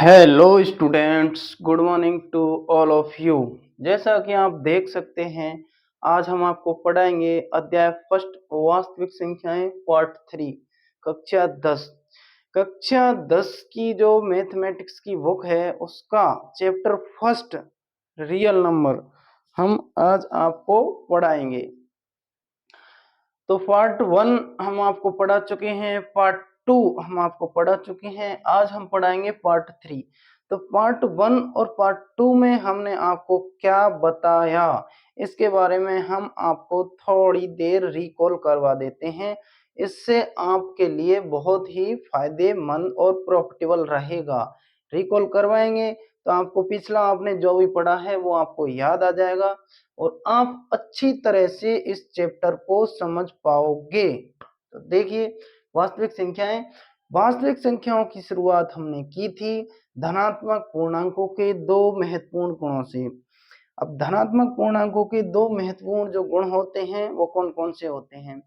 Hello students, good morning to all of you. जैसा कि आप देख सकते हैं, आज हम आपको पढ़ाएंगे अध्याय फर्स्ट वास्तविक संख्याएं पार्ट 3 कक्षा 10। कक्षा 10 की जो मैथमेटिक्स की बुक है उसका चैप्टर फर्स्ट रियल नंबर हम आज आपको पढ़ाएंगे। तो पार्ट 1 हम आपको पढ़ा चुके हैं, पार्ट 2 हम आपको पढ़ा चुके हैं, आज हम पढ़ाएंगे पार्ट 3। तो पार्ट 1 और पार्ट 2 में हमने आपको क्या बताया इसके बारे में हम आपको थोड़ी देर रिकॉल करवा देते हैं। इससे आपके लिए बहुत ही फायदेमंद और प्रॉफिटेबल रहेगा। रिकॉल करवाएंगे तो आपको पिछला आपने जो भी पढ़ा है वो आपको याद आ जाएगा और आप अच्छी तरह से इस चैप्टर को समझ पाओगे। तो देखिए, वास्तविक संख्याएं। वास्तविक संख्याओं की शुरुआत हमने की थी धनात्मक पूर्णांकों के दो महत्वपूर्ण गुणों से। अब धनात्मक पूर्णांकों के दो महत्वपूर्ण जो गुण होते हैं वो कौन कौन से होते हैं।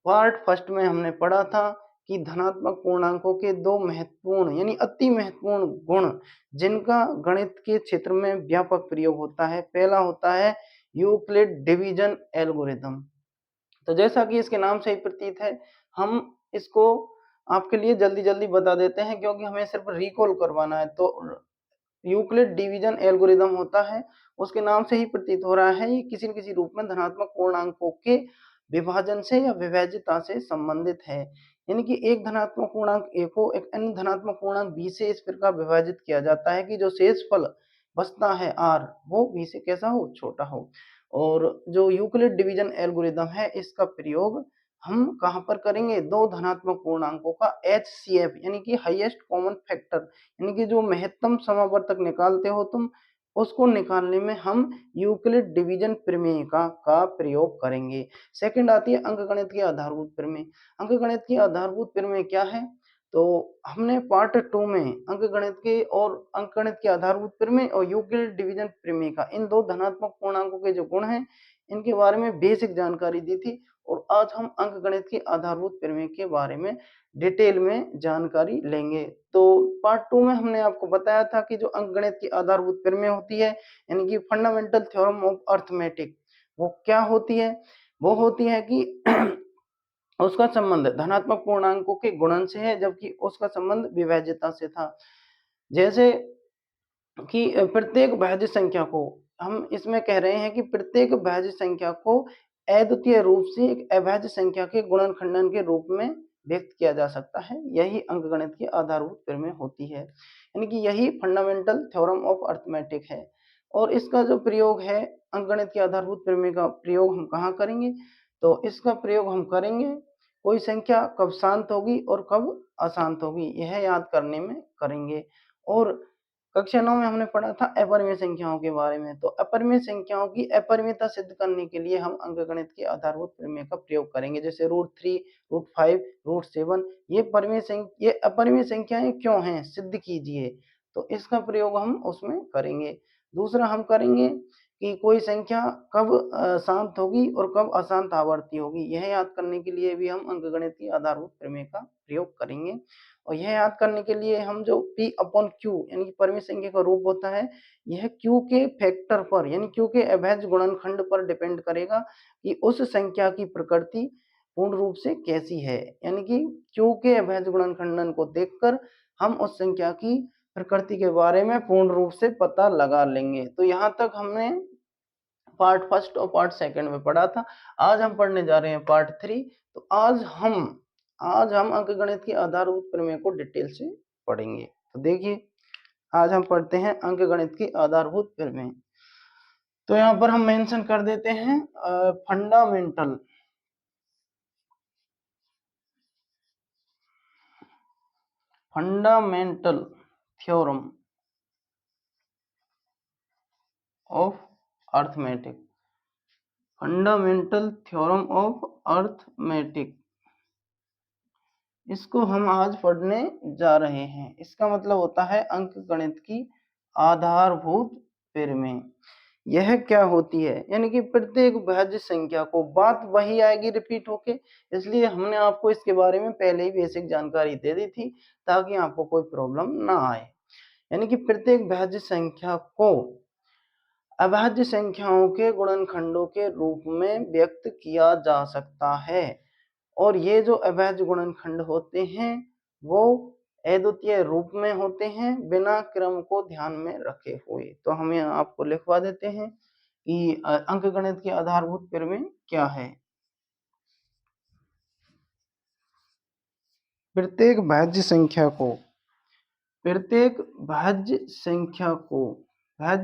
पार्ट फर्स्ट में हमने पढ़ा था कि धनात्मक पूर्णांकों के दो महत्वपूर्ण यानी अति महत्वपूर्ण गुण जिनका गणित के क्षेत्र में व्यापक प्रयोग होता है, पहला होता है यूक्लिड डिवीजन एल्गोरिथम। तो जैसा कि इसके नाम से ही प्रतीत है, हम इसको आपके लिए जल्दी जल्दी बता देते हैं क्योंकि हमें सिर्फ रिकॉल करवाना है। तो यूक्लिड डिवीजन एल्गोरिदम होता है, उसके नाम से ही प्रतीत हो रहा है, ये किसी न किसी रूप में धनात्मक पूर्णांकों के विभाजन से या विभाज्यता से संबंधित है। यानी कि एक धनात्मक पूर्णांक ए को एक अन्य धनात्मक पूर्णांक बी से इस प्रकार विभाजित किया जाता है कि जो शेष फल बचता है आर वो बी से कैसा हो, छोटा हो। और जो यूक्लिड डिवीजन एल्गोरिदम है इसका प्रयोग हम कहाँ पर करेंगे, दो धनात्मक पूर्णांकों का एचसीएफ यानी कि हाईएस्ट कॉमन फैक्टर यानी कि जो महत्तम समावर्तक निकालते हो तुम, उसको निकालने में हम यूक्लिड डिवीजन प्रमेय का प्रयोग करेंगे। सेकंड आती है अंकगणित की आधारभूत प्रमेय। अंकगणित की आधारभूत प्रमेय क्या है, तो हमने पार्ट 2 में अंकगणित के और अंकगणित की आधारभूत प्रमेय और यूक्लिड डिवीजन प्रमेय का इन दो धनात्मक पूर्णांकों के जो गुण हैं इनके बारे में बेसिक जानकारी दी थी। और आज हम अंकगणित की आधारभूत प्रमेय के बारे में डिटेल में जानकारी लेंगे। तो पार्ट 2 में हमने आपको बताया था कि जो अंकगणित की आधारभूत प्रमेय होती है यानी कि फंडामेंटल थ्योरम ऑफ अर्थमेटिक, वो क्या होती है, वो होती है कि उसका संबंध धनात्मक पूर्णांकों के गुणन से है जबकि उसका संबंध विभाज्यता से था। जैसे कि प्रत्येक भाज्य संख्या को हम इसमें कह रहे हैं कि प्रत्येक भाज्य संख्या को अद्वितीय रूप से एक अभाज्य संख्या के गुणनखंडन के रूप में व्यक्त किया जा सकता है। यही अंकगणित की आधारभूत प्रमेय होती है, यानी कि यही फंडामेंटल थ्योरम ऑफ अर्थमेटिक है। और इसका जो प्रयोग है अंकगणित की आधारभूत प्रमेय का प्रयोग हम कहाँ करेंगे, तो इसका प्रयोग हम करेंगे कोई संख्या कब शांत होगी और कब अशांत होगी यह याद करने में करेंगे। और कक्षा 9 में हमने पढ़ा था अपरिमेय संख्याओं के बारे में। तो अपरिमेय संख्याओं की अपरिमेयता सिद्ध करने के लिए हम अंकगणित की आधारभूत प्रमेय का प्रयोग करेंगे, जैसे √3, √5, √7। ये अपरिमेय संख्याएं क्यों हैं, सिद्ध कीजिए। तो इसका प्रयोग हम उसमें करेंगे। दूसरा हम करेंगे कि कोई संख्या कब शांत होगी और कब अशांत आवर्ती होगी, यह याद करने के लिए भी हम अंकगणित की आधारभूत प्रमेय का प्रयोग करेंगे। और यह याद करने के लिए हम जो P अपॉन Q यानी कि परिमेय संख्या का रूप होता है, यह Q के फैक्टर पर यानी Q के अभाज्य गुणनखंड पर डिपेंड करेगा कि उस संख्या की प्रकृति पूर्ण रूप से कैसी है। यानी कि Q के अभाज्य गुणनखंडन को देखकर हम उस संख्या की प्रकृति के बारे में पूर्ण रूप से पता लगा लेंगे। तो यहाँ तक हमने पार्ट फर्स्ट और पार्ट सेकंड में पढ़ा था। आज हम पढ़ने जा रहे हैं पार्ट 3। तो आज हम अंकगणित की आधारभूत प्रमेय को डिटेल से पढ़ेंगे। तो देखिए, आज हम पढ़ते हैं अंकगणित की आधारभूत प्रमेय। तो यहाँ पर हम मेंशन कर देते हैं fundamental theorem of arithmetic. Fundamental theorem of arithmetic, इसको हम आज पढ़ने जा रहे हैं। इसका मतलब होता है अंकगणित की आधारभूत प्रमेय। यह क्या होती है, यानी कि प्रत्येक भाज्य संख्या को, बात वही आएगी रिपीट होके, इसलिए हमने आपको इसके बारे में पहले ही बेसिक जानकारी दे दी थी ताकि आपको कोई प्रॉब्लम ना आए। यानी कि प्रत्येक भाज्य संख्या को अभाज्य संख्याओं के गुणनखंडों के रूप में व्यक्त किया जा सकता है। और ये जो अभाज्य गुणनखंड होते हैं वो अद्वितीय रूप में होते हैं, बिना क्रम को ध्यान में रखे हुए। तो हम यहाँ आपको लिखवा देते हैं कि अंकगणित की आधारभूत प्रमेय क्या है। प्रत्येक भाज्य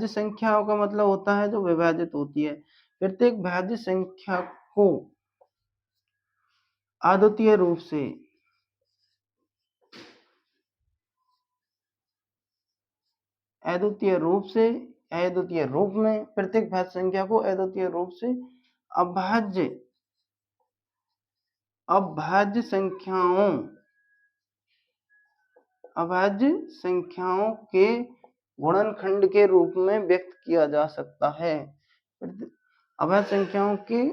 संख्या का मतलब होता है जो विभाजित होती है। प्रत्येक भाज्य संख्या को अद्वितीय रूप में प्रत्येक भाज्य संख्या को अद्वितीय रूप से अभाज्य संख्याओं के गुणनखंड के रूप में व्यक्त किया जा सकता है। अभाज्य संख्याओं के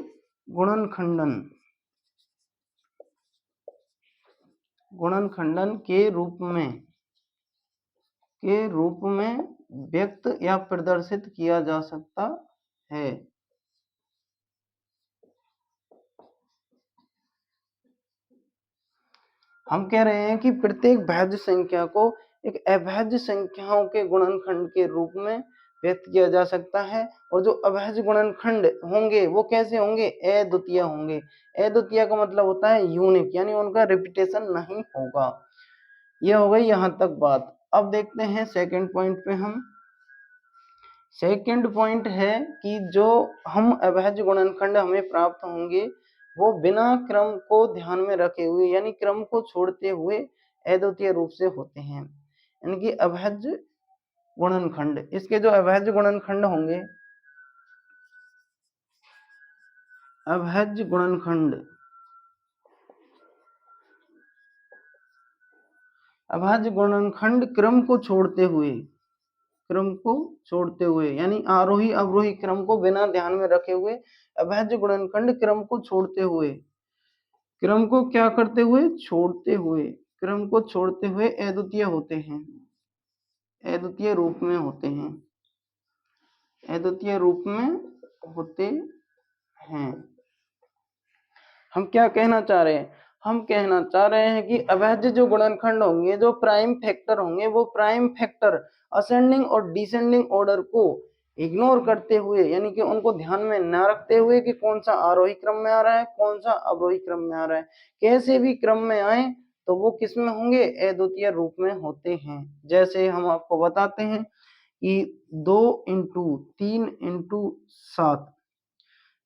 गुणनखंडन के रूप में व्यक्त या प्रदर्शित किया जा सकता है। हम कह रहे हैं कि प्रत्येक भाज्य संख्या को एक अभाज्य संख्याओं के गुणनखंड के रूप में व्यक्त किया जा सकता है। और जो अभाज्य गुणनखंड होंगे वो कैसे होंगे? अद्वितीय होंगे। अद्वितीय का मतलब होता है यूनिक, यानी उनका रिपीटेशन नहीं होगा। ये हो गई यहाँ तक बात। अब देखते हैं सेकंड पॉइंट पे। हम सेकंड पॉइंट है कि जो हम अभाज्य गुणनखंड हमें प्राप्त होंगे वो बिना क्रम को ध्यान में रखे हुए, यानी क्रम को छोड़ते हुए अद्वितीय रूप से होते हैं। यानी कि अभाज्य गुणनखंड, इसके जो अभाज्य गुणनखंड होंगे, अभाज्य गुणनखंड क्रम को छोड़ते हुए यानी आरोही अवरोही क्रम को बिना ध्यान में रखे हुए, अभाज्य गुणनखंड क्रम को छोड़ते हुए, क्रम को क्या करते हुए? छोड़ते हुए, क्रम को छोड़ते हुए अद्वितीय होते हैं, अद्वितीय रूप में होते हैं, अद्वितीय रूप में होते हैं। हम क्या कहना चाह रहे हैं? हम कहना चाह रहे हैं कि अभाज्य जो गुणनखंड होंगे, जो प्राइम फैक्टर होंगे, वो प्राइम फैक्टर असेंडिंग और डिसेंडिंग ऑर्डर को इग्नोर करते हुए, यानी कि उनको ध्यान में न रखते हुए कि कौन सा आरोही क्रम में आ रहा है, कौन सा अवरोही क्रम में आ रहा है, कैसे भी क्रम में आए तो वो किस में होंगे? अद्वितीय रूप में होते हैं। जैसे हम आपको बताते हैं कि 2 इंटू 3 इंटू 7,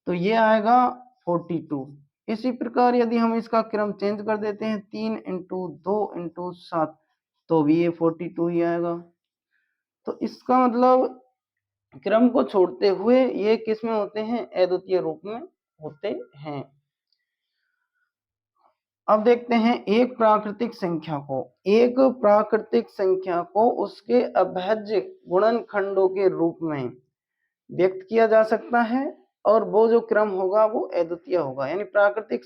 तो ये आएगा 42। इसी प्रकार यदि हम इसका क्रम चेंज कर देते हैं 3 इंटू 2 इंटू 7, तो भी ये 42 ही आएगा। तो इसका मतलब क्रम को छोड़ते हुए ये किस में होते हैं? अद्वितीय रूप में होते हैं। अब देखते हैं एक प्राकृतिक संख्या को उसके अभाज्य गुणनखंडों के रूप में व्यक्त किया जा सकता है, और वो जो क्रम होगा वो अद्वितीय होगा। यानी प्रत्येक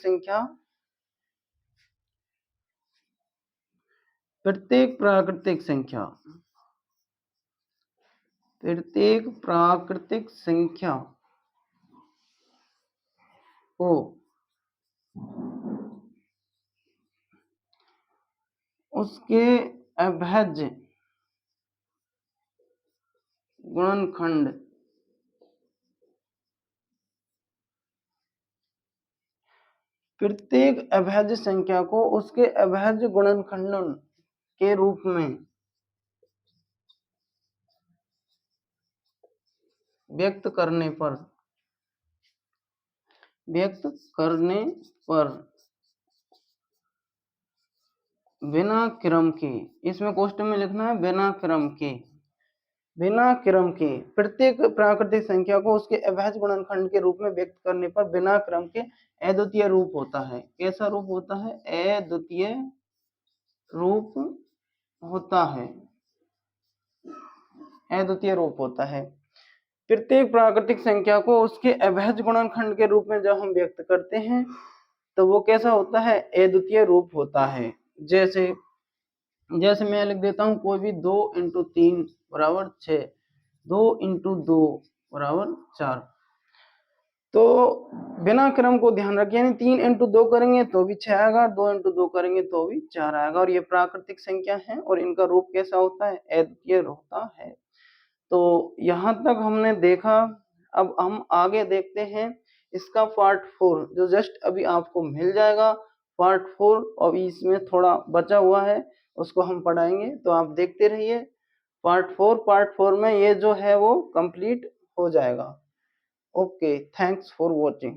प्राकृतिक संख्या को उसके अभाज्य गुणनखंड प्रत्येक अभाज्य संख्या को उसके अभाज्य गुणनखंडन के रूप में व्यक्त करने पर बिना क्रम के, इसमें क्वेश्चन में लिखना है बिना क्रम के प्रत्येक प्राकृतिक संख्या को उसके अभाज्य गुणनखंड के रूप में व्यक्त करने पर बिना क्रम के अद्वितीय रूप होता है। कैसा रूप होता है? अद्वितीय रूप होता है। प्रत्येक प्राकृतिक संख्या को उसके अभाज्य गुणनखंड के रूप में जब हम व्यक्त करते हैं तो वो कैसा होता है? अद्वितीय रूप होता है। जैसे जैसे मैं लिख देता हूँ कोई भी 2 इंटू 3 बराबर 6, 2 इंटू 2 बराबर 4। तो बिना क्रम को ध्यान रखें, यानी 3 इंटू 2 करेंगे तो भी 6 आएगा, 2 इंटू 2 करेंगे तो भी 4 आएगा। और ये प्राकृतिक संख्या है और इनका रूप कैसा होता है, अद्वितीय होता है। तो यहाँ तक हमने देखा, अब हम आगे देखते हैं इसका पार्ट 4 जो जस्ट अभी आपको मिल जाएगा। पार्ट 4 अभी इसमें थोड़ा बचा हुआ है, उसको हम पढ़ाएंगे, तो आप देखते रहिए। पार्ट 4 में ये जो है वो कंप्लीट हो जाएगा। Okay, thanks for watching.